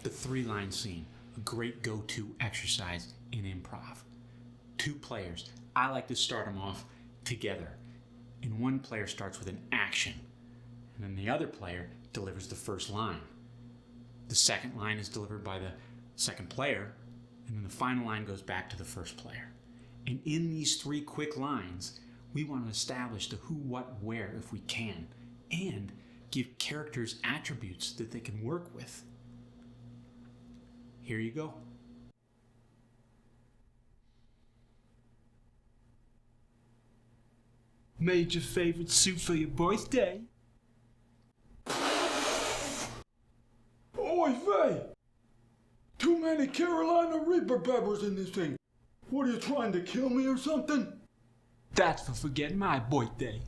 the 3-line scene, a great go-to exercise in improv. 2 players. I like to start them off together. And one player starts with an action, and then the other player delivers the first line. The second line is delivered by the second player, and then the final line goes back to the first player. And in these 3 quick lines, we want to establish the who, what, where if we can, and give characters attributes that they can work with. Here you go. Made your favorite soup for your birthday. Oy vey! Too many Carolina Reaper peppers in this thing. What are you trying to kill me or something? That's for forgetting my birthday.